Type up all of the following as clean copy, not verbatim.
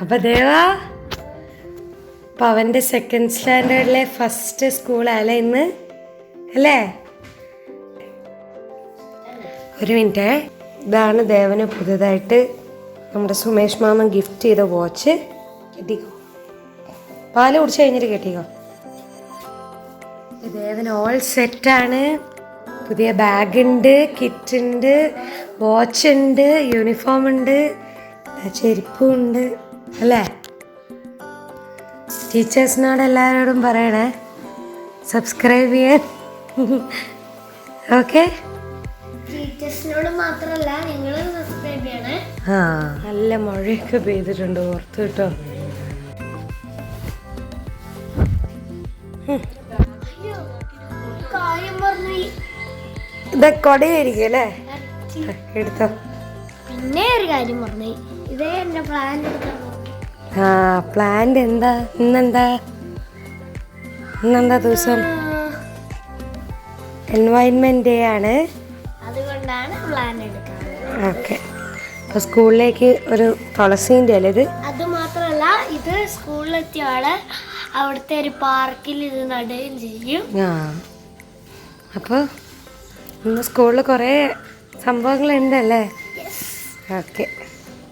അപ്പോൾ ദേവാ അവൻ്റെ second സ്റ്റാൻഡേർഡിലെ first സ്കൂളല്ലേ ഇന്ന് അല്ലേ? ഒരു മിനിറ്റ്, ഇതാണ് ദേവന് പുതുതായിട്ട് നമ്മുടെ സുമേഷ് മാമൻ ഗിഫ്റ്റ് ചെയ്ത വാച്ച്. കെട്ടിക്കോ, പാല് കുടിച്ച് കഴിഞ്ഞിട്ട് കെട്ടിക്കോ. ദേവൻ ഓൾ സെറ്റാണ്. പുതിയ ബാഗുണ്ട്, കിറ്റുണ്ട്, വാച്ചുണ്ട്, യൂണിഫോം ഉണ്ട്, ചെരുപ്പുണ്ട് അല്ലേ? ടീച്ചേഴ്സിനോട് എല്ലാവരോടും പറയണേ സബ്സ്ക്രൈബ് ചെയ്യാൻ. ഓക്കെ, ടീച്ചേഴ്സിനോട് മാത്രമല്ല നിങ്ങളും സബ്സ്ക്രൈബ് ചെയ്യണേ. ആ, നല്ല മഴയൊക്കെ പെയ്തിട്ടുണ്ട് ഓർത്ത് കേട്ടോ. ഇത് കൊടയായിരിക്കും അല്ലേ? എടുത്തോ. പിന്നെ ഒരു കാര്യം പറഞ്ഞു, ഇതേ എന്റെ പ്ലാൻ എടുക്കാൻ. ആ, പ്ലാന്റ് എന്താ? ഇന്നെന്താ ദിവസം? എൻവയൺമെന്റ് ഡേ ആണ്, അതുകൊണ്ടാണ് പ്ലാൻ എടുക്കുന്നത്. ഓക്കെ. അപ്പോൾ സ്കൂളിലേക്ക് ഒരു തുളസീൻ്റെ അല്ലേ ഇത്? അത് മാത്രമല്ല, ഇത് സ്കൂളിലെത്തിയാണ് അവിടുത്തെ ഒരു പാർക്കിൽ ഇത് നടുകയും ചെയ്യും. ആ, അപ്പോൾ ഇന്ന് സ്കൂളിൽ കുറേ സംഭവങ്ങളുണ്ടല്ലേ? ഓക്കെ,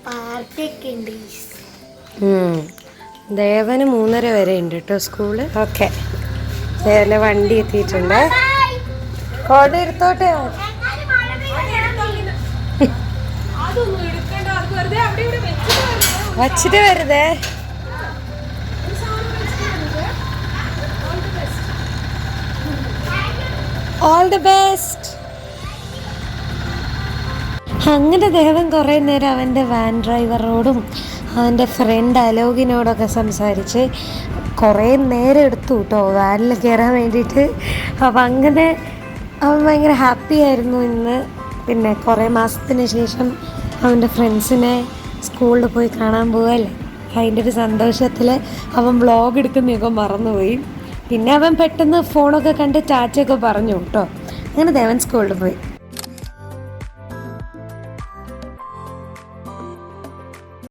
പാർക്കൊക്കെ ഉണ്ട്. ദേവന് 3:30 വരെ ഉണ്ട് കേട്ടോ സ്കൂള്. ഓക്കെ, ദേവൻ്റെ വണ്ടി എത്തിയിട്ടുണ്ട്. കോട എടുത്തോട്ടെ, വച്ചിട്ട് വരുതേ. All the best. അങ്ങനെ ദേവൻ കുറേ നേരം അവൻ്റെ വാൻ ഡ്രൈവറോടും അവൻ്റെ ഫ്രണ്ട് അലോകിനോടൊക്കെ സംസാരിച്ച് കുറേ നേരം എടുത്തു കേട്ടോ വാനിൽ കയറാൻ വേണ്ടിയിട്ട്. അപ്പം അങ്ങനെ അവൻ ഭയങ്കര ഹാപ്പി ആയിരുന്നു ഇന്ന്. പിന്നെ കുറേ മാസത്തിന് ശേഷം അവൻ്റെ ഫ്രണ്ട്സിനെ സ്കൂളിൽ പോയി കാണാൻ പോവല്ലേ, അതിൻ്റെ ഒരു സന്തോഷത്തിൽ അവൻ വ്ളോഗ് എടുക്കുന്നതൊക്കെ മറന്നുപോയി. പിന്നെ അവൻ പെട്ടെന്ന് ഫോണൊക്കെ കണ്ട് ടാറ്റയൊക്കെ പറഞ്ഞു കേട്ടോ. അങ്ങനെ ദേവൻ സ്കൂളിൽ പോയി.